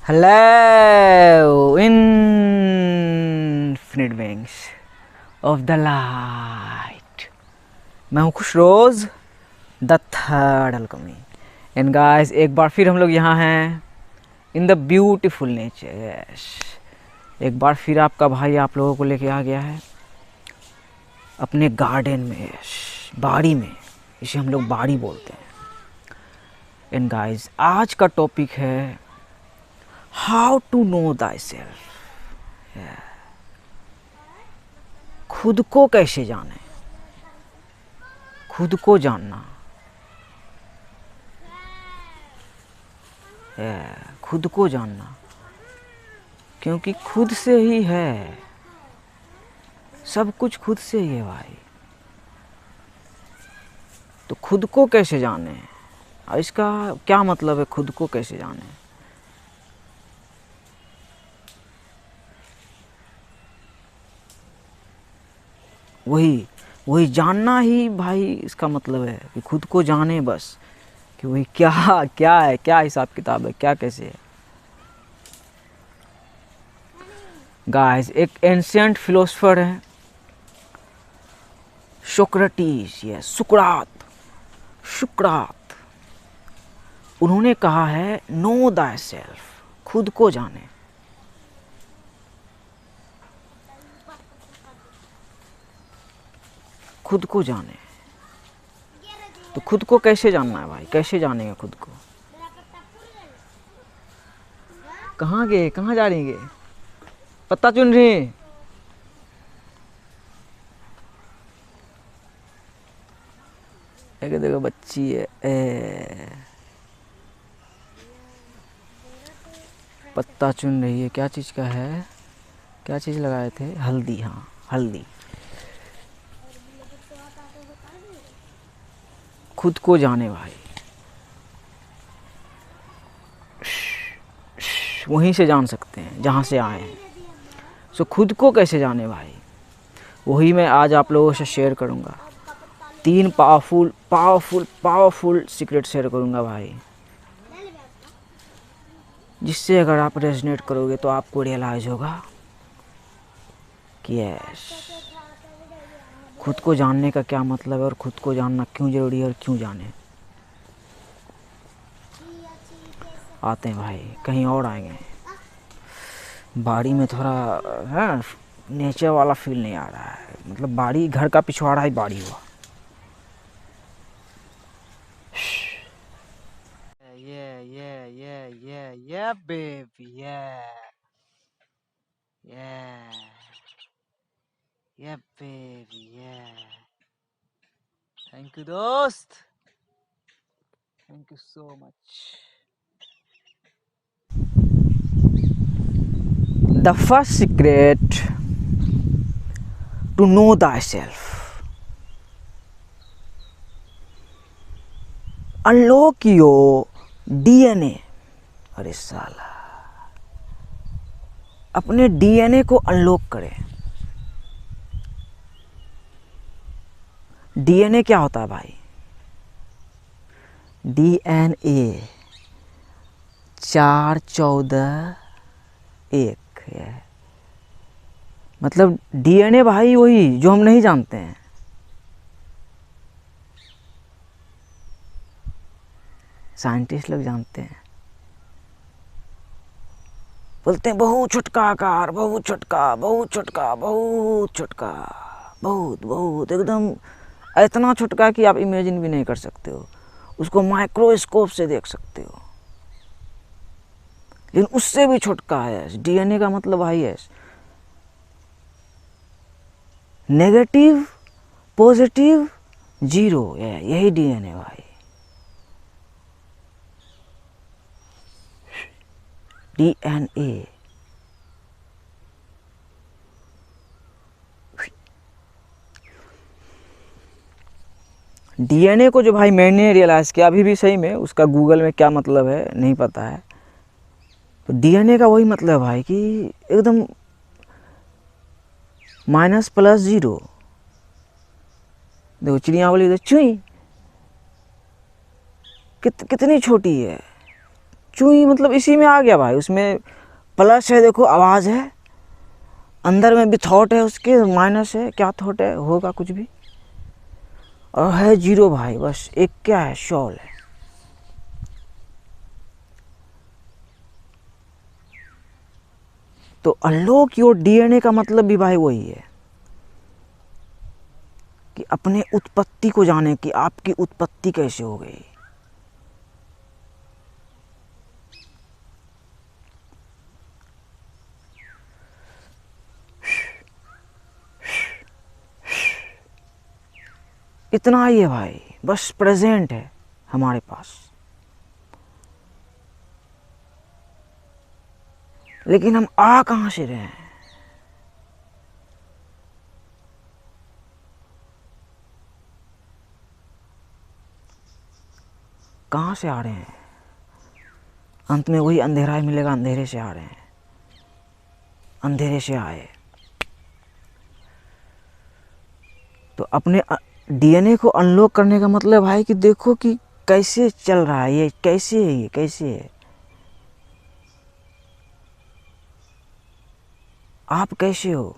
Hello, infinite beings of the light. मैं हूँ खुशरोज the third अलकमी and guys एक बार फिर हम लोग यहाँ हैं in the beautiful nature. Yes, एक बार फिर आपका भाई आप लोगों को लेके आ गया है अपने गार्डन में। यस, बाड़ी में, इसे हम लोग बाड़ी बोलते हैं। एंड गाइस आज का टॉपिक है how to know thy self. खुद को कैसे जाने, खुद को जानना। खुद को जानना, क्योंकि खुद से ही है सब कुछ, खुद से ही है भाई। तो खुद को कैसे जाने, इसका क्या मतलब है खुद को कैसे जाने? वही जानना ही भाई इसका मतलब है कि खुद को जाने बस, कि वही क्या क्या है, क्या हिसाब किताब है, क्या कैसे है। गाइस एक एंशिएंट फिलोसोफर है सोक्रेटिस, या सुकरात। उन्होंने कहा है नो दाई सेल्फ, खुद को जाने। खुद को जाने, तो खुद को कैसे जानना है भाई? कैसे जानेगा खुद को? कहाँ गए, कहाँ जा रही है? पत्ता चुन रही? एक देखो बच्ची है, पत्ता चुन रही है। क्या चीज़ का है, क्या चीज़ लगाए थे? हल्दी। हाँ, हल्दी। खुद को जाने भाई, वहीं से जान सकते हैं जहाँ से आए हैं। सो खुद को कैसे जाने भाई, वही मैं आज आप लोगों से शेयर करूँगा। 3 पावरफुल सीक्रेट शेयर करूँगा भाई, जिससे अगर आप रेजोनेट करोगे तो आपको रियलाइज़ होगा कि यस, खुद को जानने का क्या मतलब है और खुद को जानना क्यों ज़रूरी है और क्यों जाने। आते हैं भाई, कहीं और आएंगे। बाड़ी में थोड़ा है नेचर वाला फील नहीं आ रहा है, मतलब बाड़ी घर का पिछवाड़ा ही बाड़ी हुआ। Yeah baby, yeah baby, Thank you दोस्त, thank you so much. The first secret to know thyself, unlock your DNA। अरे साला, अपने DNA को अनलॉक करें। DNA क्या होता है भाई? DNA 4 14 1 है। मतलब DNA भाई वही जो हम नहीं जानते हैं। साइंटिस्ट लोग जानते हैं, बोलते हैं बहुत छोटका आकार, बहुत छोटका, बहुत छोटका, बहुत छोटका, बहुत एकदम इतना छोटका कि आप इमेजिन भी नहीं कर सकते हो। उसको माइक्रोस्कोप से देख सकते हो, लेकिन उससे भी छोटका है। डीएनए का मतलब भाई है नेगेटिव पॉजिटिव जीरो, यही डीएनए भाई। डीएनए डीएनए को जो भाई मैंने रियलाइज़ किया, अभी भी सही में उसका गूगल में क्या मतलब है नहीं पता है। तो डीएनए का वही मतलब है भाई कि एकदम माइनस प्लस जीरो। देखो चिड़िया बोली तो चुई कितनी छोटी है, चुई मतलब इसी में आ गया भाई। उसमें प्लस है, देखो आवाज़ है, अंदर में भी थॉट है, उसके माइनस है, क्या थॉट है होगा कुछ भी, और है जीरो भाई। बस एक क्या है, शॉल है। तो अनलॉक योर डीएनए का मतलब भी भाई वही है कि अपने उत्पत्ति को जाने कि आपकी उत्पत्ति कैसे हो गई। इतना ही है भाई, बस प्रेजेंट है हमारे पास। लेकिन हम आ कहाँ से रहे हैं? कहाँ से आ रहे हैं? अंत में वही अंधेरा ही मिलेगा, अंधेरे से आ रहे हैं, अंधेरे से आए। तो अपने डीएनए को अनलॉक करने का मतलब भाई कि देखो कि कैसे चल रहा है ये, कैसे है, ये कैसे है, आप कैसे हो।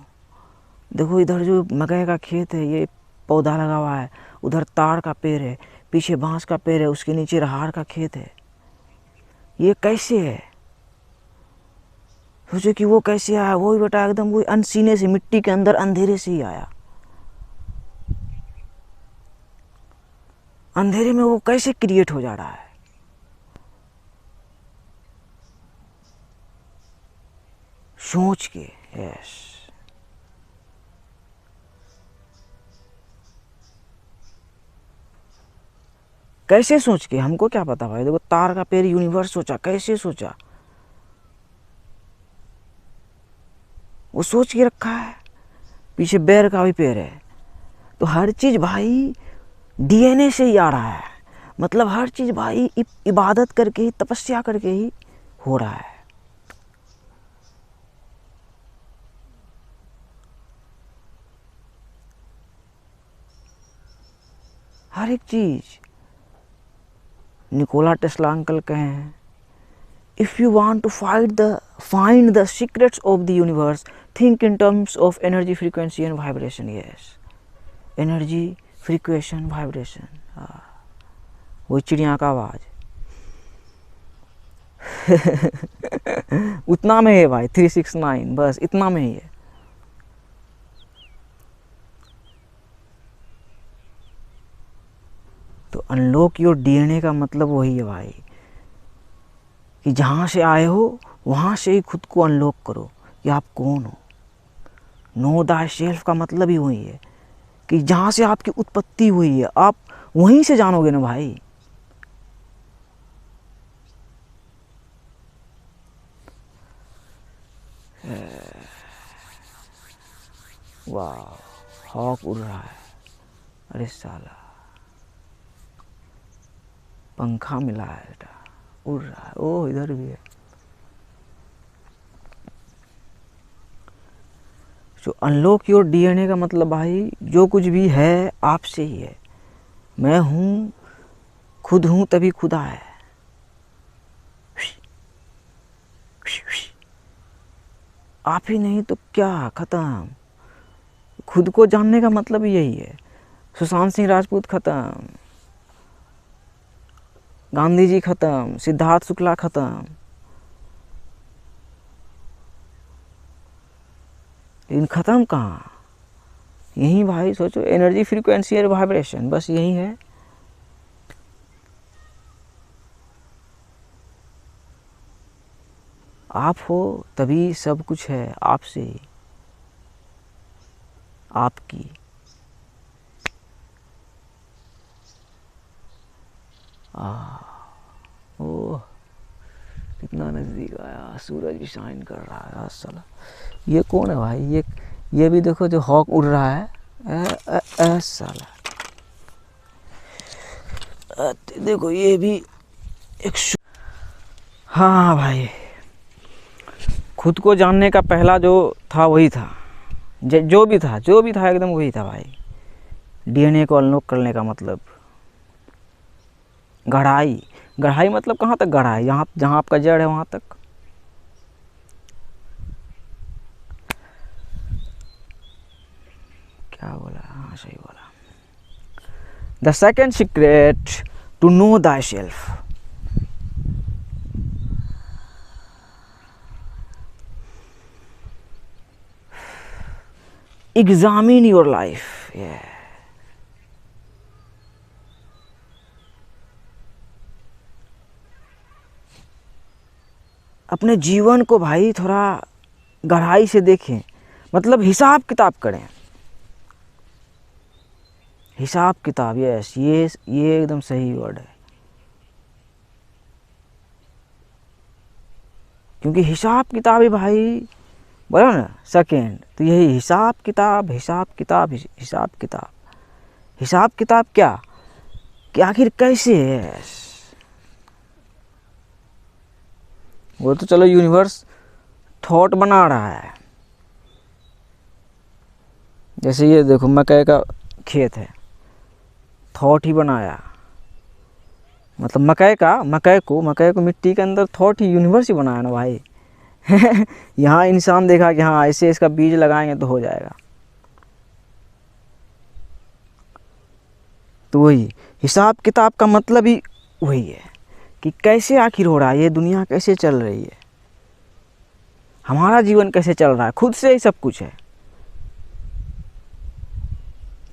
देखो इधर जो मकई का खेत है, ये पौधा लगा हुआ है, उधर ताड़ का पेड़ है, पीछे बांस का पेड़ है, उसके नीचे राहड़ का खेत है। ये कैसे है? सोचो कि वो कैसे आया, वो भी बेटा एकदम वो अनसीने से, मिट्टी के अंदर अंधेरे से ही आया। अंधेरे में वो कैसे क्रिएट हो जा रहा है? सोच के। यस, कैसे सोच के, हमको क्या पता भाई। देखो तार का पेड़ यूनिवर्स सोचा, कैसे सोचा, वो सोच के रखा है। पीछे बेर का भी पेड़ है। तो हर चीज भाई डीएनए से ही आ रहा है। मतलब हर चीज भाई इबादत करके ही, तपस्या करके ही हो रहा है। हर एक चीज। निकोला टेस्ला अंकल कहे हैं, if you want to find the secrets of the universe, think in terms of energy, frequency and vibration. Yes, energy, frequency, vibration. वही चिड़िया का आवाज। उतना में है भाई 369, बस इतना में ही है। तो अनलॉक योर डीएनए का मतलब वही है भाई कि जहाँ से आए हो वहाँ से ही खुद को अनलॉक करो कि आप कौन हो। नो द सेल्फ का मतलब ही वही है कि जहाँ से आपकी उत्पत्ति हुई है, आप वहीं से जानोगे ना भाई। वाह, हॉक उड़ रहा है। अरे साला, पंखा मिला है बेटा, उड़ रहा है। ओह, इधर भी है। जो अनलॉक योर डीएनए का मतलब भाई, जो कुछ भी है आपसे ही है। मैं हूँ, खुद हूँ तभी खुदा है। आप ही नहीं तो क्या, खत्म। खुद को जानने का मतलब यही है। सुशांत सिंह राजपूत खत्म, गांधी जी खत्म, सिद्धार्थ शुक्ला खत्म, लेकिन खत्म कहाँ? यही भाई सोचो, एनर्जी, फ्रीक्वेंसी और वाइब्रेशन, बस यही है। आप हो तभी सब कुछ है आपसे ही, आपकी। ओह, कितना नज़दीक आया, सूरज भी शाइन कर रहा है। साला ये कौन है भाई? ये भी देखो जो हॉक उड़ रहा है। साला देखो ये भी एक हाँ भाई, खुद को जानने का पहला जो था वही था, जो भी था एकदम वही था भाई। डीएनए को अनलॉक करने का मतलब गहराई, गहराई मतलब कहाँ तक गहरा है, यहाँ जहाँ आपका जड़ है वहाँ तक। क्या बोला, हाँ सही बोला। The second secret to know thy self. Examine your life. अपने जीवन को भाई थोड़ा गहराई से देखें, मतलब हिसाब किताब करें। हिसाब किताब, यस, ये एकदम सही वर्ड है। क्योंकि हिसाब किताब ही भाई बोलो ना सेकेंड, तो यही हिसाब किताब, हिसाब किताब, हिसाब किताब। हिसाब किताब क्या कि आखिर कैसे है वो तो चलो यूनिवर्स थॉट बना रहा है। जैसे ये देखो मकई का खेत है, थॉट ही बनाया, मतलब मकई को मिट्टी के अंदर थॉट ही, यूनिवर्स ही बनाया ना भाई। यहाँ इंसान देखा कि हाँ ऐसे इसका बीज लगाएंगे तो हो जाएगा। तो वही हिसाब किताब का मतलब ही वही है कि कैसे आखिर हो रहा है, ये दुनिया कैसे चल रही है, हमारा जीवन कैसे चल रहा है, खुद से ही सब कुछ है।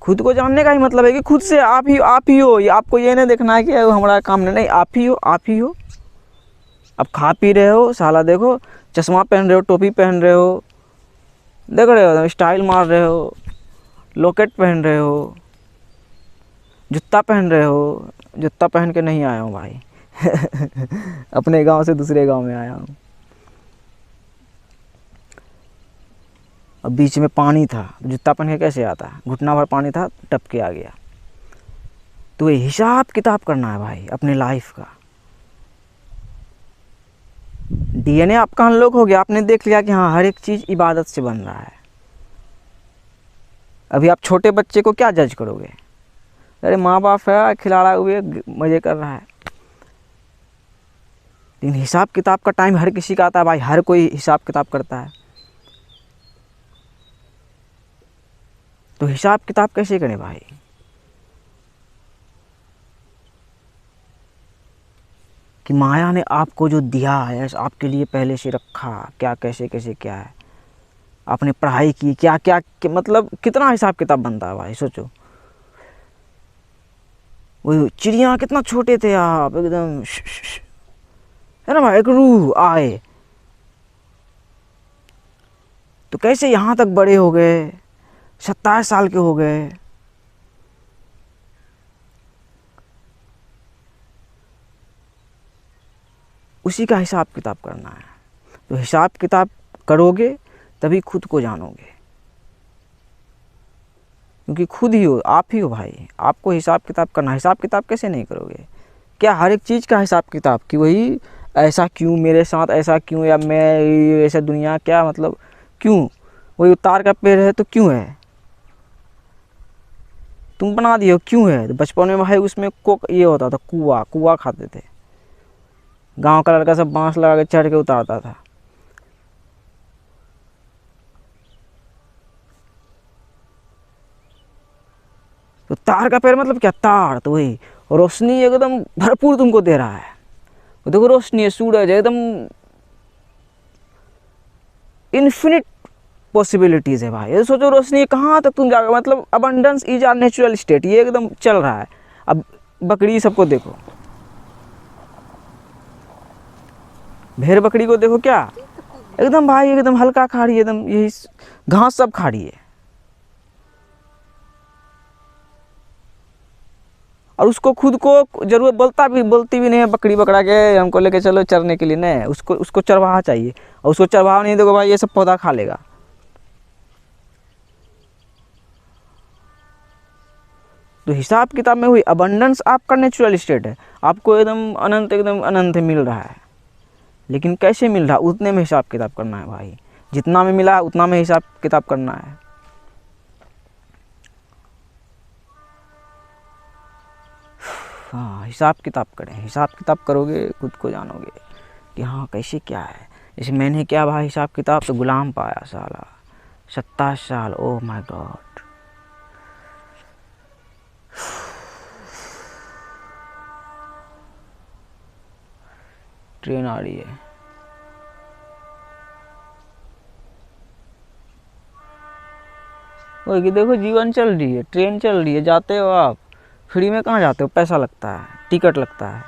खुद को जानने का ही मतलब है कि खुद से आप ही हो। ये आपको ये नहीं देखना है कि हमारा काम नहीं, आप ही हो। अब खा पी रहे हो, साला देखो चश्मा पहन रहे हो, टोपी पहन रहे हो, देख रहे हो स्टाइल मार रहे हो, लॉकेट पहन रहे हो, जूता पहन रहे हो। जूता पहन के नहीं आया हूँ भाई। अपने गांव से दूसरे गांव में आया हूँ। अब बीच में पानी था, जूता पहन के कैसे आता, घुटना भर पानी था, टप के आ गया। तो ये हिसाब किताब करना है भाई अपने लाइफ का। डीएनए आपका अनलॉक हो गया, आपने देख लिया कि हाँ हर एक चीज़ इबादत से बन रहा है। अभी आप छोटे बच्चे को क्या जज करोगे, अरे माँ बाप है खिला रहा हुए मज़े कर रहा है। लेकिन हिसाब किताब का टाइम हर किसी का आता है भाई, हर कोई हिसाब किताब करता है। तो हिसाब किताब कैसे करें भाई, कि माया ने आपको जो दिया है आपके लिए पहले से रखा, क्या कैसे कैसे क्या है, आपने पढ़ाई की क्या क्या, मतलब कितना हिसाब किताब बनता है भाई सोचो। वो चिड़िया कितना छोटे थे आप एकदम, है ना भाई, एक रूह आए तो कैसे यहाँ तक बड़े हो गए, 27 साल के हो गए। उसी का हिसाब किताब करना है। तो हिसाब किताब करोगे तभी खुद को जानोगे, क्योंकि खुद ही हो, आप ही हो भाई। आपको हिसाब किताब करना, हिसाब किताब कैसे नहीं करोगे, क्या हर एक चीज़ का हिसाब किताब, कि वही ऐसा क्यों मेरे साथ, ऐसा क्यों, या मैं ऐसा दुनिया क्या, मतलब क्यों, वही तार का पेड़ है तो क्यों है, तुम बना दिए हो क्यों है। तो बचपन में भाई उसमें ये होता था, कुआ खाते थे, गांव का लड़का सब बांस लगा के चढ़ के उतारता था। तो तार का पेड़ मतलब क्या, तार, तो वही रोशनी एकदम भरपूर तुमको दे रहा है। देखो रोशनी है, सूरज है, एकदम इन्फिनिट पॉसिबिलिटीज़ है भाई। ये सोचो रोशनी कहाँ तक तुम जाओगे, मतलब abundance is our natural state, ये एकदम चल रहा है। अब बकरी सबको देखो, भेड़ बकरी को देखो, क्या एकदम भाई एकदम हल्का खा रही है, एकदम यही घास सब खा रही है। और उसको खुद को जरूरत बोलती भी नहीं है, बकरी पकड़ा के हमको लेके चलो चरने के लिए, नहीं, उसको चरवाहा चाहिए, और उसको चरवाहा नहीं देखो भाई ये सब पौधा खा लेगा। तो हिसाब किताब में हुई अबंडेंस आपका नेचुरल स्टेट है, आपको एकदम अनंत मिल रहा है। लेकिन कैसे मिल रहा है, उतने में हिसाब किताब करना है भाई, जितना में मिला है उतना में हिसाब किताब करना है। हाँ, हिसाब किताब करें, हिसाब किताब करोगे खुद को जानोगे कि हाँ कैसे क्या है। जैसे मैंने क्या भाई हिसाब किताब, तो गुलाम पाया साला 27 साल, ओह माय गॉड। ट्रेन आ रही है, वो कि देखो जीवन चल रही है, ट्रेन चल रही है, जाते हो आप, फ्री में कहाँ जाते हो, पैसा लगता है, टिकट लगता है।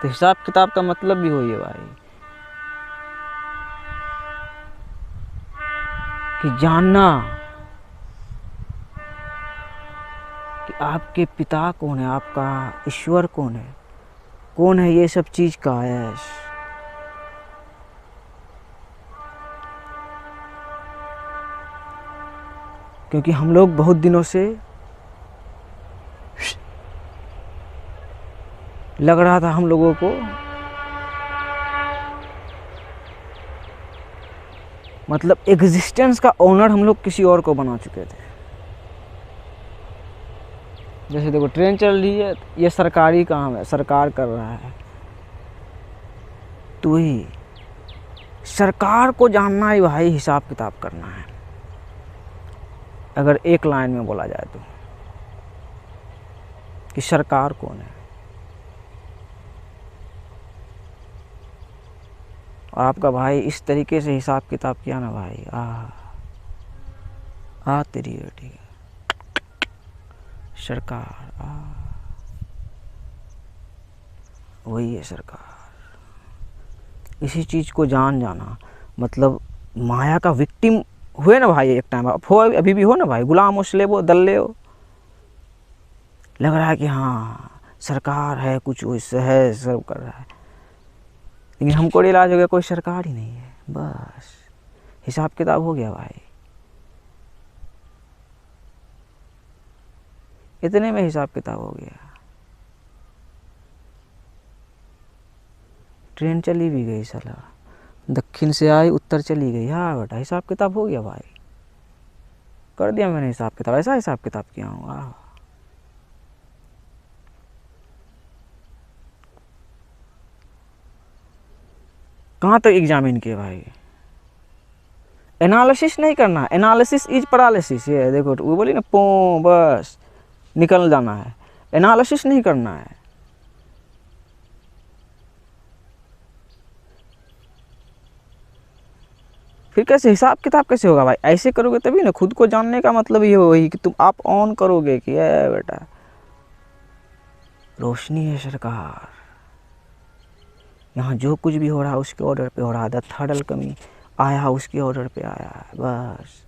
तो हिसाब किताब का मतलब भी वही है भाई, कि जानना कि आपके पिता कौन है, आपका ईश्वर कौन है, ये सब चीज़ का ऐश। क्योंकि हम लोग बहुत दिनों से लग रहा था हम लोगों को, मतलब एग्जिस्टेंस का ओनर हम लोग किसी और को बना चुके थे। जैसे देखो ट्रेन चल रही है, ये सरकारी काम है, सरकार कर रहा है, तो ही सरकार को जानना ही भाई हिसाब किताब करना है, अगर एक लाइन में बोला जाए तो, कि सरकार कौन है। और आपका भाई इस तरीके से हिसाब किताब किया ना भाई, तेरी बेटी सरकार, वही है सरकार। इसी चीज़ को जाना, मतलब माया का विक्टिम हुए ना भाई एक टाइम, हो अभी भी हो ना भाई, गुलाम हो, स्लेब हो, दल्ले हो, लग रहा है कि हाँ सरकार है, कुछ वैसे है, सब कर रहा है, लेकिन हमको रियलाइज हो गया कोई सरकार ही नहीं है, बस हिसाब किताब हो गया भाई, इतने में हिसाब किताब हो गया। ट्रेन चली भी गई साला, दक्षिण से आई उत्तर चली गई, हाँ बेटा हिसाब किताब हो गया भाई, कर दिया मैंने हिसाब किताब, ऐसा हिसाब किताब किया हूँ। कहाँ तक एग्जामिन किए भाई, एनालिसिस नहीं करना, एनालिसिस इज पैरालिसिस, ये देखो वो बोली ना पो, बस निकल जाना है, एनालिसिस नहीं करना है। फिर कैसे हिसाब किताब कैसे होगा भाई, ऐसे करोगे तभी ना, खुद को जानने का मतलब ये वही कि तुम आप ऑन करोगे कि है बेटा रोशनी है सरकार, यहाँ जो कुछ भी हो रहा है उसके ऑर्डर पे हो रहा है, द थर्ड अलकेमी आया उसके ऑर्डर पे आया है, बस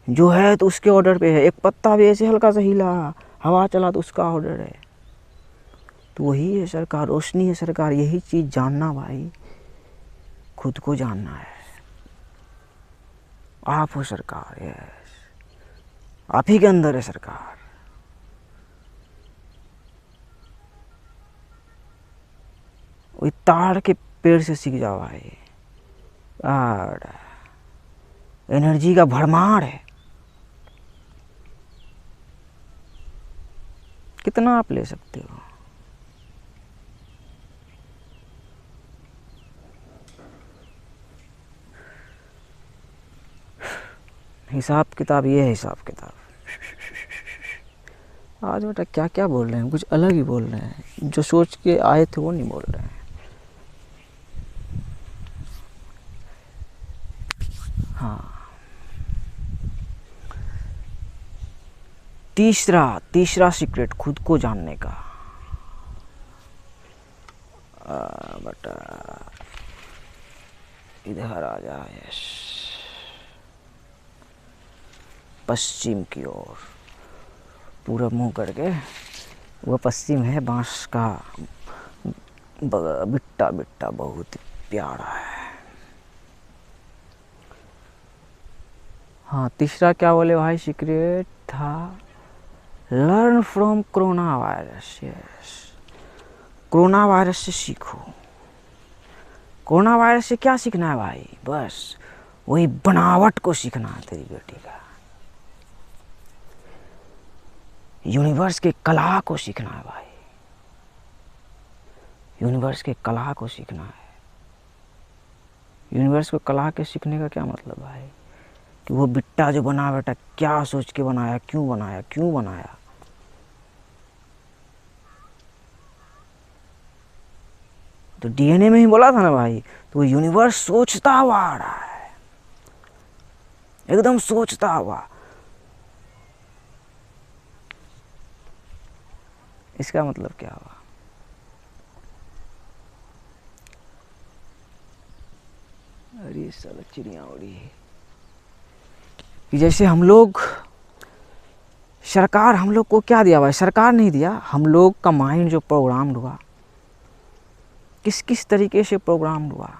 जो है तो उसके ऑर्डर पे है, एक पत्ता भी ऐसे हल्का सा हिला, हवा चला तो उसका ऑर्डर है, तो वही है सरकार, रोशनी है सरकार। यही चीज़ जानना भाई, खुद को जानना है, आप हो सरकार, यस आप ही के अंदर है सरकार। वही ताड़ के पेड़ से सीख जाओ भाई, एनर्जी का भरमार है, कितना आप ले सकते हो। हिसाब किताब, ये है हिसाब किताब। आज बेटा क्या क्या बोल रहे हैं, कुछ अलग ही बोल रहे हैं, जो सोच के आए थे वो नहीं बोल रहे हैं। हाँ, तीसरा सीक्रेट खुद को जानने का, बेटा इधर आ जा, यस पश्चिम की ओर, पूरा मुंह करके, वो पश्चिम है, बांस का बिट्टा बिट्टा बहुत प्यारा है। हाँ, तीसरा क्या बोले भाई सीक्रेट था, learn from corona virus, yes corona virus से सीखो। कोरोना वायरस से क्या सीखना है भाई, बस वही बनावट को सीखना है तेरी बेटी का, यूनिवर्स के कला को सीखना है भाई, यूनिवर्स के कला को सीखना है। यूनिवर्स को कला के सीखने का क्या मतलब भाई, कि वो बिट्टा जो बना बेटा क्या सोच के बनाया, क्यों बनाया, क्यों बनाया। तो डीएनए में ही बोला था ना भाई, तो वो यूनिवर्स सोचता हुआ आ रहा है, एकदम सोचता हुआ। इसका मतलब क्या हुआ, अरे साला चिड़िया उड़ी है कि जैसे हम लोग, सरकार हम लोग को क्या दिया भाई, सरकार नहीं दिया, हम लोग का माइंड जो प्रोग्राम हुआ, किस किस तरीके से प्रोग्राम हुआ।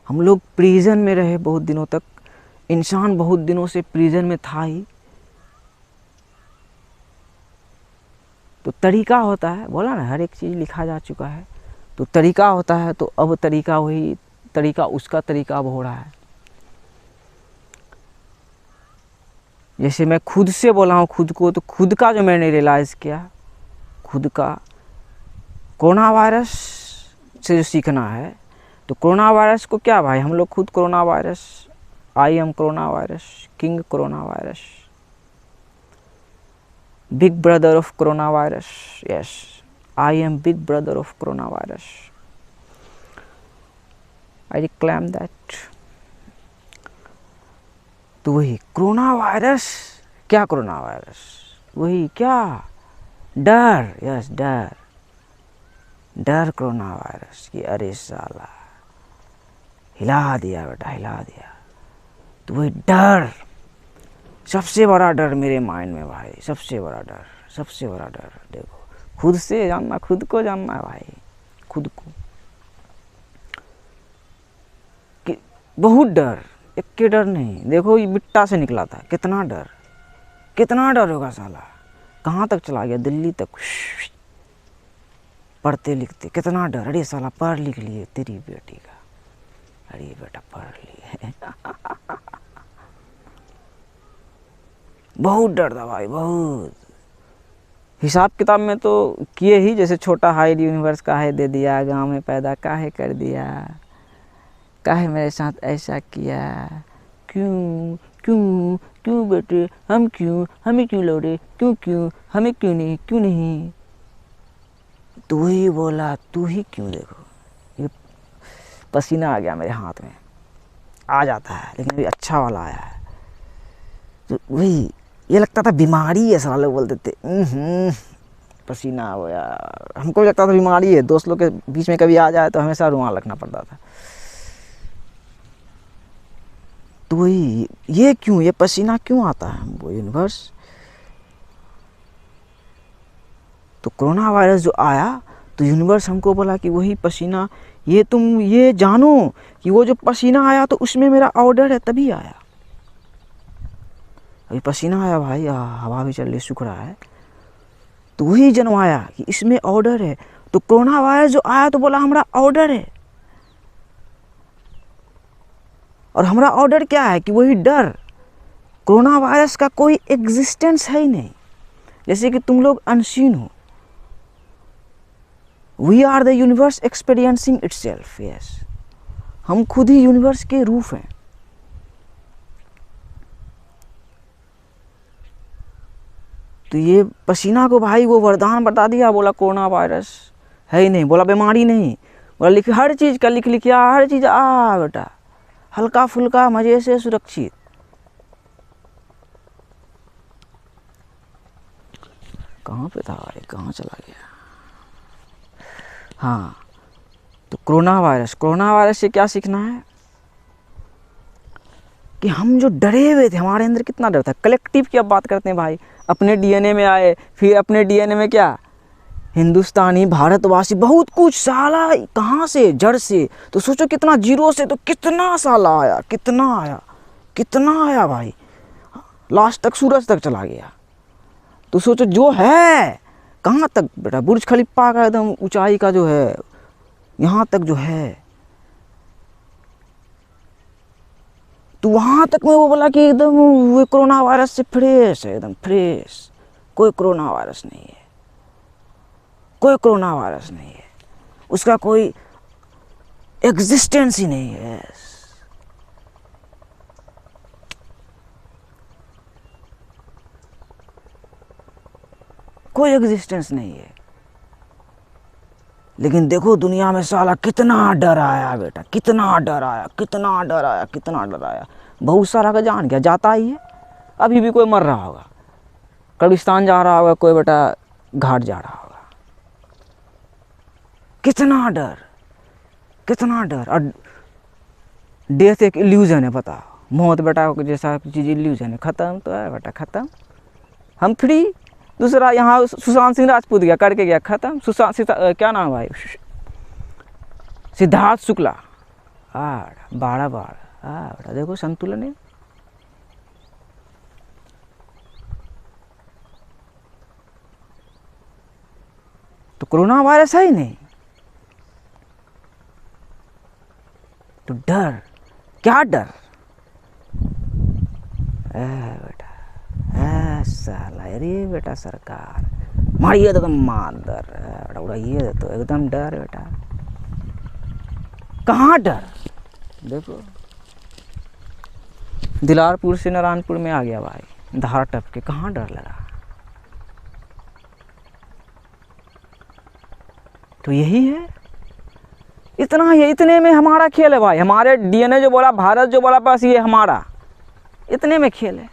हम लोग प्रिजन में रहे बहुत दिनों तक, इंसान बहुत दिनों से प्रिजन में था ही। तो तरीका होता है, बोला ना हर एक चीज़ लिखा जा चुका है, तो तरीका होता है। तो अब तरीका वही तरीका, उसका तरीका अब हो रहा है। जैसे मैं खुद से बोला हूँ खुद को, तो खुद का जो मैंने रियलाइज़ किया, खुद का कोरोना वायरस से जो सीखना है, तो कोरोना वायरस को क्या भाई, हम लोग खुद corona virus, I am corona virus, king corona virus, big brother of corona virus, yes I am big brother of corona virus, I claim that. तो वही कोरोना वायरस, क्या कोरोना वायरस, वही क्या, डर, यस डर, डर कोरोना वायरस की, अरे साला हिला दिया बेटा, हिला दिया। तो वही डर, सबसे बड़ा डर मेरे माइंड में भाई, सबसे बड़ा डर, सबसे बड़ा डर। देखो खुद से जानना, खुद को जानना है भाई, खुद को, कि बहुत डर, एक के डर नहीं। देखो ये बिट्टा से निकला था, कितना डर, कितना डर होगा साला, कहाँ तक चला गया, दिल्ली तक, पढ़ते लिखते कितना डर। अरे साला पढ़ लिख लिए तेरी बेटी का, अरे बेटा पढ़ लिए बहुत डर था भाई, बहुत। हिसाब किताब में तो किए ही, जैसे छोटा हाई यूनिवर्स काहे दे दिया, गांव में पैदा काहे कर दिया, काहे मेरे साथ ऐसा किया, क्यों क्यों क्यों बेटे, हम क्यों, हमें क्यों लौटे, क्यों क्यों, हमें क्यों नहीं, क्यों नहीं। तू ही बोला, तू ही क्यों। देखो ये पसीना आ गया मेरे हाथ में, आ जाता है लेकिन अभी अच्छा वाला आया है। तो वही ये लगता था बीमारी है, साले बोलते थे पसीना आ गया, हमको भी लगता था बीमारी है। दोस्त लोग के बीच में कभी आ जाए तो हमेशा रुमाल रखना पड़ता था। तो वही ये क्यों, ये पसीना क्यों आता है हमको, यूनिवर्स। तो कोरोना वायरस जो आया, तो यूनिवर्स हमको बोला कि वही पसीना, ये तुम ये जानो कि वो जो पसीना आया तो उसमें मेरा ऑर्डर है, तभी आया। अभी पसीना आया भाई, हवा भी चल रही, सूख रहा है, तो वही जनवाया कि इसमें ऑर्डर है। तो कोरोना वायरस जो आया तो बोला हमारा ऑर्डर है, और हमारा ऑर्डर क्या है कि वही डर। कोरोना वायरस का कोई एग्जिस्टेंस है ही नहीं, जैसे कि तुम लोग अनसीन हो। We are the universe experiencing itself, yes हम खुद ही यूनिवर्स के रूप हैं। तो ये पसीना को भाई वो वरदान बता दिया, बोला कोरोना वायरस है ही नहीं, बोला बीमारी नहीं, बोला लिख, हर चीज़ का लिख लिखिया, हर चीज़ आ बेटा, हल्का फुल्का मज़े से सुरक्षित। कहाँ पे था भाई, कहाँ चला गया। हाँ तो कोरोना वायरस से क्या सीखना है कि हम जो डरे हुए थे, हमारे अंदर कितना डर था। कलेक्टिव की अब बात करते हैं भाई, अपने डीएनए में आए, फिर अपने डीएनए में क्या, हिंदुस्तानी, भारतवासी, बहुत कुछ साला, कहाँ से, जड़ से। तो सोचो कितना, जीरो से तो कितना साला आया, कितना आया, कितना आया भाई, लास्ट तक सूरज तक चला गया। तो सोचो जो है कहाँ तक बेटा, बुर्ज खलीफा का एकदम ऊंचाई का जो है, यहाँ तक जो है। तो वहाँ तक में वो बोला कि एकदम वो कोरोना वायरस से फ्रेश है, एकदम फ्रेश, कोई कोरोना वायरस नहीं है, कोई कोरोना वायरस नहीं है, उसका कोई एग्जिस्टेंस ही नहीं है। कोई एग्जिस्टेंस नहीं है। लेकिन देखो दुनिया में साला कितना डर आया बेटा, कितना डर आया, कितना डर आया, कितना डर आया। बहुत सारा का जान गया, जाता ही है। अभी भी कोई मर रहा होगा, कब्रिस्तान जा रहा होगा, कोई बेटा घाट जा रहा होगा। कितना डर, कितना डर। और डेथ एक इल्यूजन है, पता, मौत बेटा जैसा चीज़ इल्यूजन है। ख़त्म तो है बेटा, ख़त्म, हम फ्री। दूसरा यहाँ सुशांत सिंह राजपूत गया, करके गया, ख़त्म। क्या नाम भाई, सिद्धार्थ शुक्ला, बाड़ा बेटा देखो संतुलन है। तो कोरोना वायरस है ही नहीं, तो डर, क्या डर बेटा, साला अरे बेटा सरकार मारिए तो मादर बेटा, उड़ाइए तो एकदम डर बेटा। कहाँ डर, देखो दिलारपुर से नारायणपुर में आ गया भाई, धार टप के, कहाँ डर लगा। तो यही है, इतना ही, इतने में हमारा खेल है भाई। हमारे डीएनए जो बोला, भारत जो बोला, बस ये हमारा, इतने में खेल है।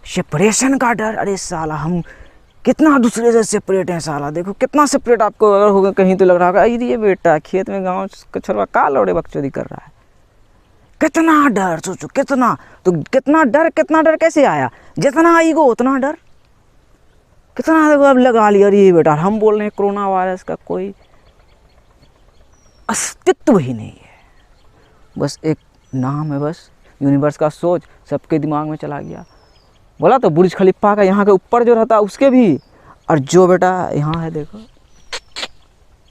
सेपरेशन का डर, अरे साला हम कितना दूसरे से सेपरेट हैं साला। देखो कितना सेपरेट आपको अगर होगा कहीं तो लग रहा होगा ये बेटा खेत में गाँव कछरवा का लौड़े बकचोदी कर रहा है। कितना डर, सोचो कितना। तो कितना डर कैसे आया, जितना ईगो उतना डर। कितना देखो अब लगा लिया, अरे बेटा हम बोल रहे हैं कोरोना वायरस का कोई अस्तित्व ही नहीं है, बस एक नाम है, बस यूनिवर्स का सोच सबके दिमाग में चला गया। बोला तो बुर्ज खलीफा का यहाँ के ऊपर जो रहता उसके भी, और जो बेटा यहाँ है देखो,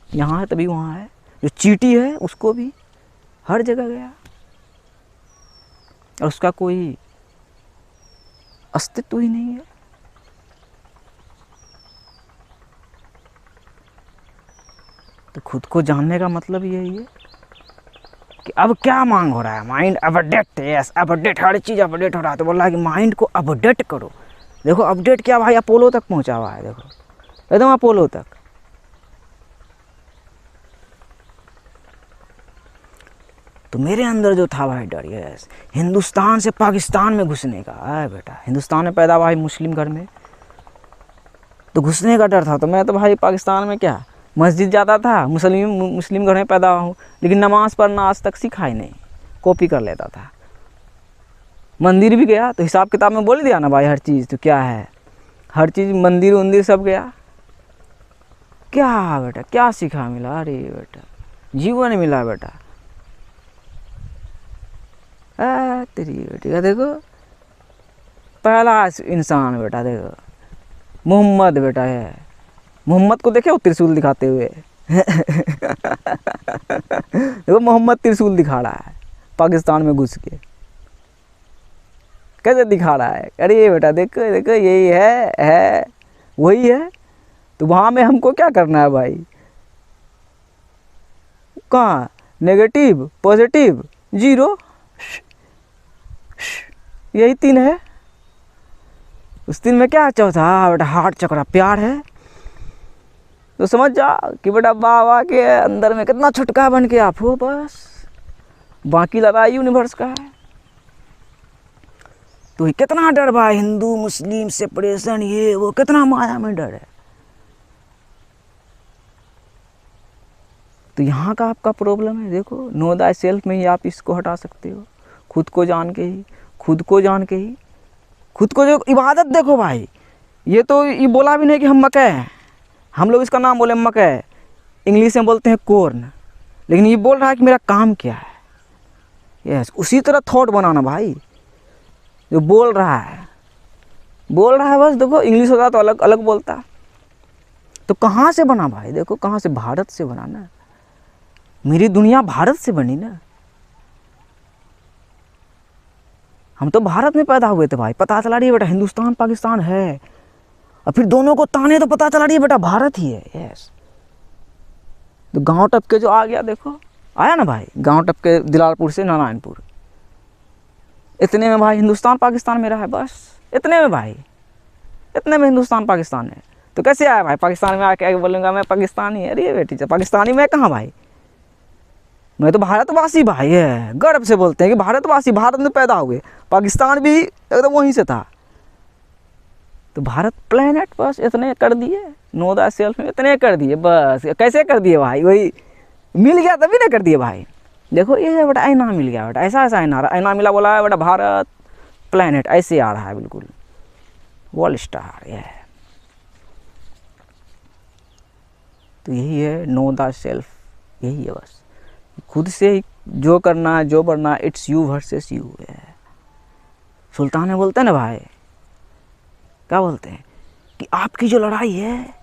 यहाँ है तभी वहाँ है, जो चींटी है उसको भी, हर जगह गया और उसका कोई अस्तित्व ही नहीं है। तो खुद को जानने का मतलब यही है कि अब क्या मांग हो रहा है, माइंड अपडेट, यस अपडेट, हर चीज़ अपडेट हो रहा है। तो बोल रहा है कि माइंड को अपडेट करो। देखो अपडेट क्या भाई, अपोलो तक पहुंचा हुआ है, देखो एकदम अपोलो तक। तो मेरे अंदर जो था भाई डर, यस हिंदुस्तान से पाकिस्तान में घुसने का, है बेटा हिंदुस्तान में पैदा भाई मुस्लिम घर में, तो घुसने का डर था। तो मैं तो भाई पाकिस्तान में क्या मस्जिद जाता था, मुस्लिम घर में पैदा हुआ हूँ, लेकिन नमाज़ पढ़ना आज तक सीखा ही नहीं, कॉपी कर लेता था। मंदिर भी गया तो हिसाब किताब में बोल दिया ना भाई, हर चीज़ तो क्या है, हर चीज़ मंदिर वंदिर सब गया। क्या बेटा क्या सीखा मिला, अरे बेटा जीवन मिला बेटा। तेरी बेटी का देखो पहला इंसान बेटा, देखो मोहम्मद बेटा है, मोहम्मद को देखे वो त्रिशूल दिखाते हुए देखो मोहम्मद त्रिशूल दिखा रहा है पाकिस्तान में घुस के, कैसे दिखा रहा है, अरे ये बेटा देखो देखो यही है वही है। तो वहाँ में हमको क्या करना है भाई, कहाँ नेगेटिव पॉजिटिव जीरो, यही तीन है। उस दिन में क्या चौथा बेटा हार्ट चक्रा प्यार है। तो समझ जा कि बेटा बाबा के अंदर में कितना छुटका बन के आप हो, बस बाकी लड़ाई यूनिवर्स का है। तो कितना डर भाई, हिंदू मुस्लिम सेपरेशन ये वो, कितना माया में डर है। तो यहाँ का आपका प्रॉब्लम है, देखो नो द सेल्फ में ही आप इसको हटा सकते हो, खुद को जान के ही, खुद को जान के ही, खुद को जो इबादत देखो भाई, ये तो ये बोला भी नहीं कि हम मकई हैं, हम लोग इसका नाम बोले मकई, इंग्लिश में बोलते हैं कॉर्न, लेकिन ये बोल रहा है कि मेरा काम क्या है। यस उसी तरह थॉट बनाना भाई, जो बोल रहा है बस। देखो इंग्लिश होता तो अलग अलग बोलता, तो कहाँ से बना भाई, देखो कहाँ से, भारत से बना ना, मेरी दुनिया भारत से बनी ना। हम तो भारत में पैदा हुए थे भाई, पता चला रही है बेटा हिंदुस्तान पाकिस्तान है, और फिर दोनों को ताने तो पता चला रही है बेटा भारत ही है। यस, तो गांव टप के जो आ गया, देखो आया ना भाई, गांव टप के दिलारपुर से नारायणपुर, इतने में भाई हिंदुस्तान पाकिस्तान मेरा है, बस इतने में भाई, इतने में हिंदुस्तान पाकिस्तान है। तो कैसे आया भाई पाकिस्तान में आके बोलूँगा मैं पाकिस्तानी? अरे बेटी पाकिस्तानी मैं कहाँ भाई, मैं तो भारतवासी भाई है, गर्व से बोलते हैं कि भारतवासी, भारत में पैदा हुए, पाकिस्तान भी एकदम वहीं से था। तो भारत प्लेनेट बस इतने कर दिए, नो द सेल्फ में इतने कर दिए बस। कैसे कर दिए भाई, वही मिल गया तभी ना कर दिए भाई। देखो ये बेटा आईना मिल गया बेटा, ऐसा ऐसा आईना मिला, बोला है बेटा भारत प्लेनेट ऐसे आ रहा है बिल्कुल, वर्ल्ड स्टार। ये तो यही है नो द सेल्फ, यही है बस, खुद से ही जो करना जो बढ़ना, इट्स यू वर्सेस यू है। सुल्तान में बोलते हैं ना भाई, क्या बोलते हैं कि आपकी जो लड़ाई है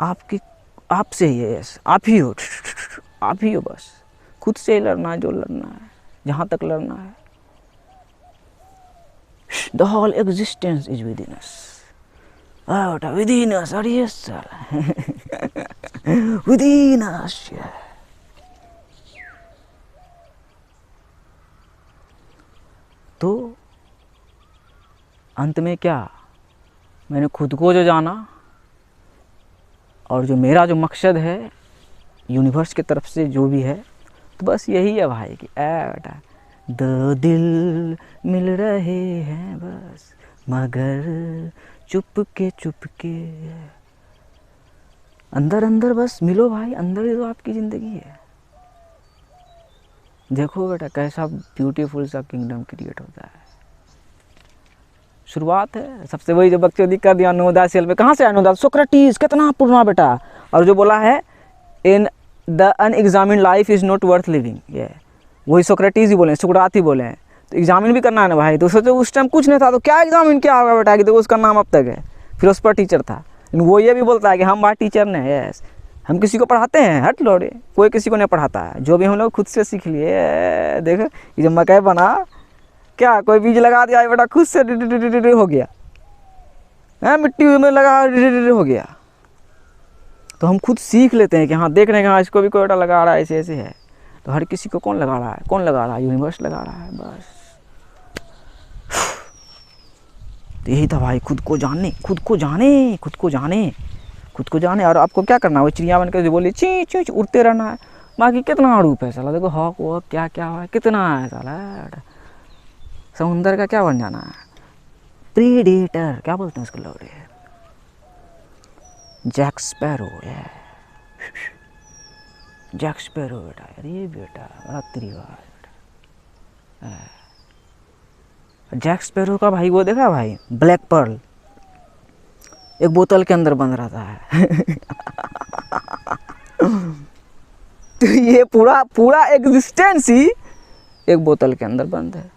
आपकी आपसे ही है, आप ही हो, आप ही हो, बस खुद से ही लड़ना है जो लड़ना है, जहाँ तक लड़ना है। The whole existence is within us, within us, अरे सर विद इन अस। तो अंत में क्या, मैंने खुद को जो जाना और जो मेरा जो मकसद है यूनिवर्स की तरफ से जो भी है, तो बस यही है भाई कि बेटा दो दिल मिल रहे हैं बस, मगर चुपके चुपके, अंदर अंदर बस मिलो भाई, अंदर ही तो आपकी ज़िंदगी है। देखो बेटा कैसा ब्यूटीफुल सा किंगडम क्रिएट होता है। शुरुआत है सबसे, वही जो बच्चों दिक्कत दिया नोदा सेल में, कहाँ से आया नोदा? सोक्रेटिस, कितना पुराना बेटा, और जो बोला है in the unexamined life is not worth living, ये वही सोक्रेटिस ही बोले, सुकरात ही बोले। तो एग्जामिन भी करना है ना भाई, तो सोचो उस टाइम कुछ नहीं था तो क्या एग्जामिन क्या होगा बेटा, कि देखो उसका नाम अब तक है, फिर उस पर टीचर था। वो ये भी बोलता है कि हम भाई टीचर ने, यस हम किसी को पढ़ाते हैं, हट लोड़े, कोई किसी को नहीं पढ़ाता है, जो भी हम लोग खुद से सीख लिए। देखो ये जो मकई बना, क्या कोई बीज लगा दिया बेटा, खुद से हो गया है, मिट्टी में लगा हो गया। तो हम खुद सीख लेते हैं कि हाँ देख रहे हैं, हाँ इसको भी कोई बेटा लगा रहा है, ऐसे ऐसे है। तो हर किसी को कौन लगा रहा है, कौन लगा रहा है? यूनिवर्स लगा रहा है बस। तो यही था भाई, खुद को जाने, खुद को जाने, खुद को जाने, खुद को जाने। और आपको क्या करना है, वो चिड़िया बनकर जो बोली ची ची उड़ते रहना है। बाकी कितना रूप है साला, देखो हॉक वॉक क्या क्या है, कितना है साला, समुंदर का क्या बन जाना है, प्रीडेटर क्या बोलते हैं उसको लोग, जैक स्पैरो है, जैक स्पैरो बेटा, अरे बेटा बड़ा तरीका है बेटा। जैक स्पैरो का भाई वो देखा भाई, ब्लैक पर्ल एक बोतल के अंदर बंद रहता है तो ये पूरा पूरा एग्जिस्टेंस ही एक बोतल के अंदर बंद है।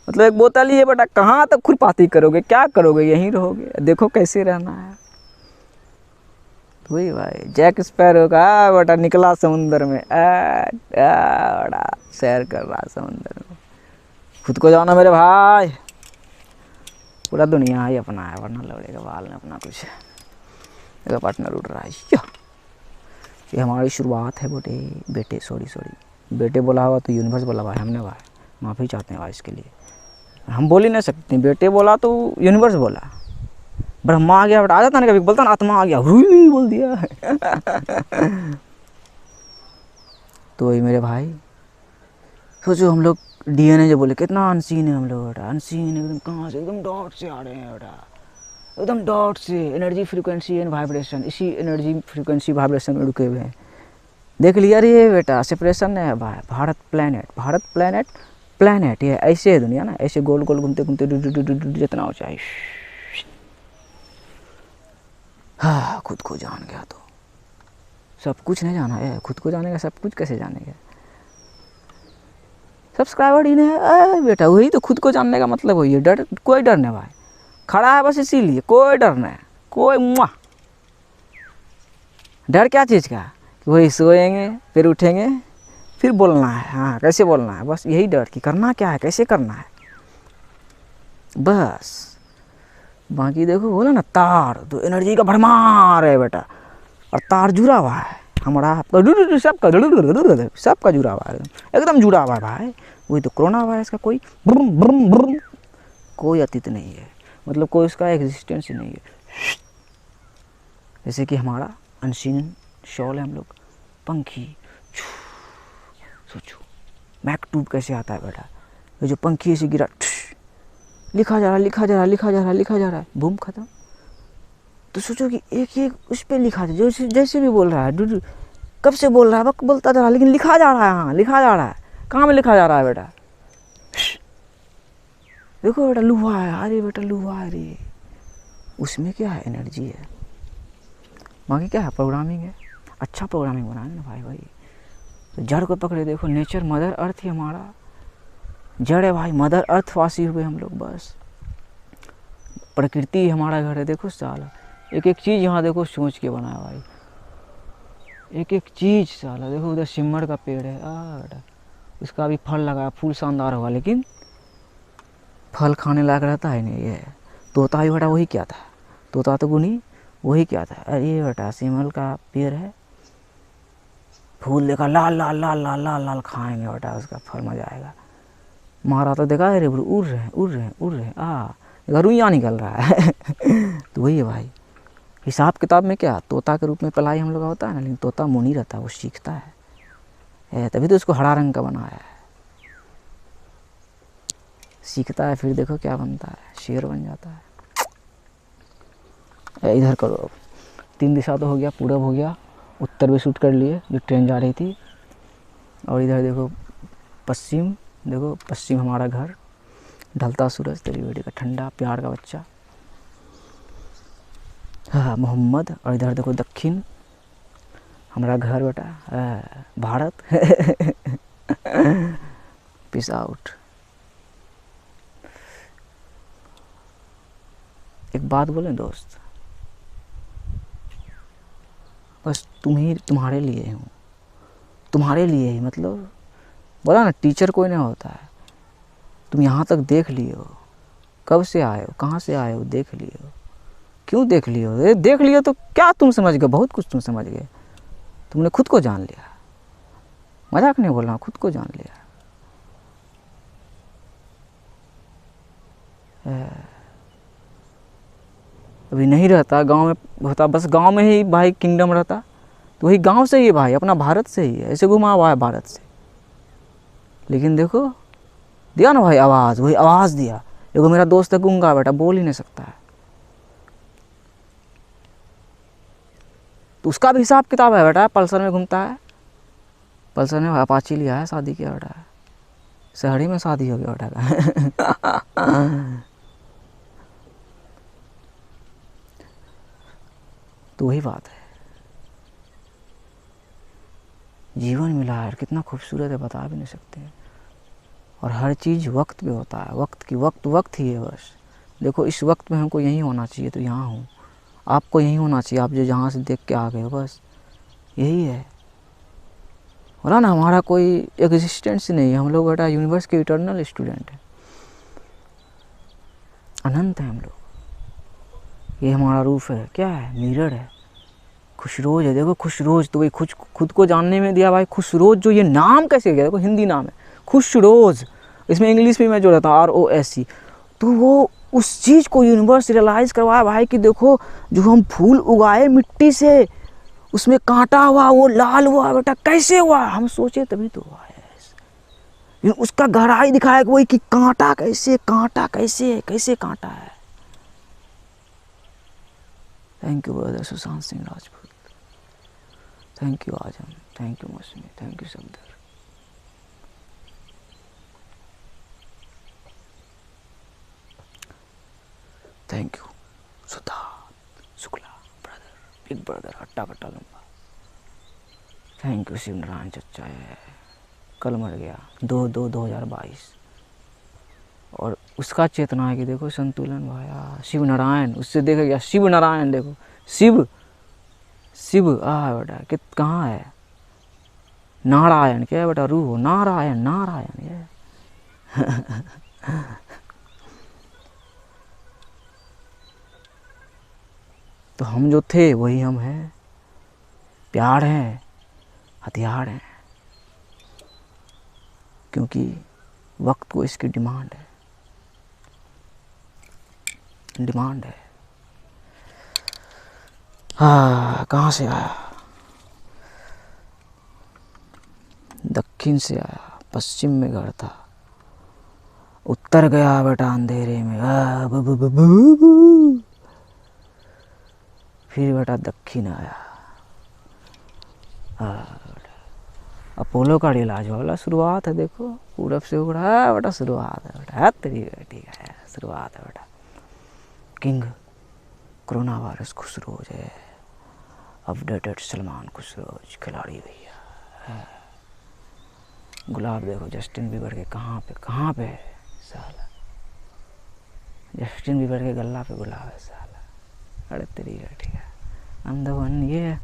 मतलब एक बोतल ही है बेटा, कहाँ तक खुरपाती करोगे, क्या करोगे, यहीं रहोगे, देखो कैसे रहना है। वही भाई जैक स्पैरो का बेटा निकला समुंदर में, बड़ा सैर कर रहा समुंदर में। खुद को जाना मेरे भाई, पूरा दुनिया ही अपना है, वरना लौड़ेगा बाल में अपना कुछ मेरा पार्टनर उड़ रहा है। ये हमारी शुरुआत है बेटे सॉरी बेटे बोला हुआ तो यूनिवर्स बोला भाई, हमने भाई माफ़ी चाहते हैं भाई इसके लिए, हम बोल ही नहीं सकते। बेटे बोला तो यूनिवर्स बोला, ब्रह्मा आ गया बेटा, आ जाता ना कभी, बोलता ना आत्मा आ गया, हुई बोल दिया तो वही मेरे भाई, सोचो हम लोग डीएनए जो बोले कितना अनसीन है हम लोग बेटा, अनसीन एकदम, कहाँ से एकदम डॉट से आ रहे हैं बेटा, एकदम डॉट से, एनर्जी फ्रीक्वेंसी एंड वाइब्रेशन, इसी एनर्जी फ्रीक्वेंसी वाइब्रेशन में रुके हुए हैं। देख लिया अरे बेटा सेपरेशन है भाई, भारत प्लेनेट प्लेनेट, ये ऐसे है दुनिया ना, ऐसे गोल गोल घूमते घूमते जितना ऊंचाई। हाँ खुद को जान गया तो सब कुछ नहीं जाना है, खुद को जानेगा सब कुछ कैसे जानेगा। सब्सक्राइबर ही नहीं बेटा, वही तो खुद को जानने का मतलब वही है, डर कोई डर नहीं भाई, खड़ा है बस इसीलिए, कोई डर नहीं, कोई मुआ डर क्या चीज़ का, वही सोएंगे फिर उठेंगे फिर बोलना है, हाँ कैसे बोलना है, बस यही डर कि करना क्या है, कैसे करना है, बस। बाकी देखो बोला ना तार, तो एनर्जी का भरमार है बेटा, और तार जुड़ा हुआ है हमारा आपका, सबका जुड़ा हुआ है, एकदम जुड़ा हुआ है भाई। वही तो कोरोना वायरस का कोई ब्रुम ब्रुम ब्रुम कोई अतीत नहीं है, मतलब कोई उसका एग्जिस्टेंस ही नहीं है। जैसे कि हमारा अनसीन शॉल है हम लोग, पंखी, सोचो मैक ट्यूब कैसे आता है बेटा, ये जो पंखी से गिरा, लिखा जा रहा है, लिखा जा रहा है, लिखा जा रहा है, लिखा जा रहा है, बूम खत्म। तो सोचो कि एक एक उस पर लिखा था, जो जैसे भी बोल रहा है, कब से बोल रहा है, वक्त बोलता जा रहा है, लेकिन लिखा जा रहा है, हाँ लिखा जा रहा है। कहाँ में लिखा जा रहा है बेटा, देखो बेटा लुहा है, अरे बेटा लुहा है रे, उसमें क्या है, एनर्जी है। बाकी क्या है, प्रोग्रामिंग है, अच्छा प्रोग्रामिंग बनाए ना भाई। भाई तो जड़ को पकड़े, देखो नेचर मदर अर्थ ही हमारा जड़ है भाई, मदर अर्थ वासी हुए हम लोग। बस प्रकृति हमारा घर है। देखो साला एक एक चीज़ यहाँ देखो सोच के बनाया भाई, एक एक चीज़ साला। देखो उधर सिमर का पेड़ है, बेटा उसका भी फल लगा, फूल शानदार होगा, लेकिन फल खाने लायक रहता है नहीं। ये तोता ही बेटा वही क्या था, तोता तो गुनी वही क्या था। अरे ये बेटा सिमल का पेड़ है, फूल देखा लाल लाल लाल लाल लाल लाल, खाएंगे बेटा उसका फल, मजा आएगा। मारा तो देखा, अरे उड़ रहे हैं उड़ रहे हैं उड़ रहे हैं, रुइयाँ निकल रहा है तो वही है भाई, हिसाब किताब में क्या तोता के रूप में पलाई हम लोग का होता है ना, लेकिन तोता मुनी रहता है, वो सीखता है, तभी तो उसको हरा रंग का बनाया है। सीखता है, फिर देखो क्या बनता है, शेर बन जाता है। इधर करो, अब 3 दिशा तो हो गया, पूरब हो गया, उत्तर भी शूट कर लिए जो ट्रेन जा रही थी, और इधर देखो पश्चिम, देखो पश्चिम हमारा घर, ढलता सूरज, तेरी बेटी का ठंडा प्यार का बच्चा, हाँ मोहम्मद। और इधर देखो दक्षिण हमारा घर बेटा, भारत पीस आउट। एक बात बोले दोस्त, बस तुम्हारे लिए हूँ, तुम्हारे लिए ही, मतलब बोला ना टीचर कोई नहीं होता है। तुम यहाँ तक देख लिए हो, कब से आए हो, कहाँ से आए हो, देख लिए हो, क्यों देख लिए हो, देख लिए तो क्या तुम समझ गए, बहुत कुछ तुम समझ गए, तुमने खुद को जान लिया, मजाक नहीं बोल रहा हूँ, खुद को जान लिया। अभी नहीं रहता गांव में होता, बस गांव में ही भाई किंगडम रहता, तो वही गांव से ही है भाई, अपना भारत से ही है, ऐसे घुमा हुआ है भारत से। लेकिन देखो दिया ना भाई आवाज़, वही आवाज़ दिया। देखो मेरा दोस्त है गूंगा बेटा, बोल ही नहीं सकता है, तो उसका भी हिसाब किताब है बेटा, पल्सर में घूमता है, पल्सर में अपाची लिया है, शादी किया बेटा, शहरी में शादी हो गया बेटा का तो वही बात है, जीवन मिला है, कितना खूबसूरत है, बता भी नहीं सकते। और हर चीज़ वक्त पे होता है, वक्त ही है बस। देखो इस वक्त में हमको यहीं होना चाहिए, तो यहाँ हूँ, आपको यहीं होना चाहिए, आप जो जहाँ से देख के आ गए हो, बस यही है। बोला ना हमारा कोई एग्जिस्टेंस नहीं है, हम लोग बेटा यूनिवर्स के इटर्नल स्टूडेंट हैं, अनंत है हम लोग। ये हमारा रूप है, क्या है, मिरर है, खुशरोज है। देखो खुशरोज तो वही खुद को जानने में दिया भाई, खुशरोज जो ये नाम कैसे गया, देखो हिंदी नाम है खुशरोज, इसमें इंग्लिश में मैं जो रहता हूँ ROSE, तो वो उस चीज़ को यूनिवर्स रियलाइज करवाया भाई कि देखो जो हम फूल उगाए मिट्टी से, उसमें कांटा हुआ, वो लाल हुआ बेटा, कैसे हुआ, हम सोचे तभी तो हुआ है। उसका गहराई दिखाया वही कि कांटा कैसे, कांटा कैसे, कैसे कांटा है। Thank you brother Sushant Singh Rajput, thank you Azam, thank you Mausami, thank you Safdar. Thank you Sudha Shukla brother, big brother हट्टा कट्टा लंबा। थैंक यू शिव नारायण चच्चा, कल मर गया 2/2/2022, और उसका चेतना है कि देखो संतुलन भाया, शिव नारायण उससे देखा गया, शिव नारायण देखो, शिव शिव बेटा कि कहाँ है, नारायण क्या है बेटा, रूह, नारायण नारायण ये तो हम जो थे वही हम हैं, प्यार हैं, हथियार हैं, क्योंकि वक्त को इसकी डिमांड है, डिमांड है। हाँ, कहाँ से आया? दक्षिण से आया, पश्चिम में घर था, उत्तर गया बेटा अंधेरे में, फिर बेटा दक्षिण आया। अपोलो का इलाज वाला शुरुआत है, देखो पूरब से उगड़ा बेटा, शुरुआत है बेटा, तेरी बेटी है, शुरुआत है बेटा। किंग कोरोना वायरस खुश रोज है, अपडेटेड सलमान खुश रोज खिलाड़ी भैया। गुलाब देखो जस्टिन बीबर के कहाँ पे है साला, जस्टिन बीबर के गला पे गुलाब है साला। अरे तेरी बेटी है, अंधवन ये है।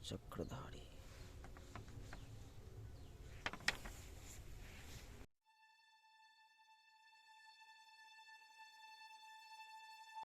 चक्रधारी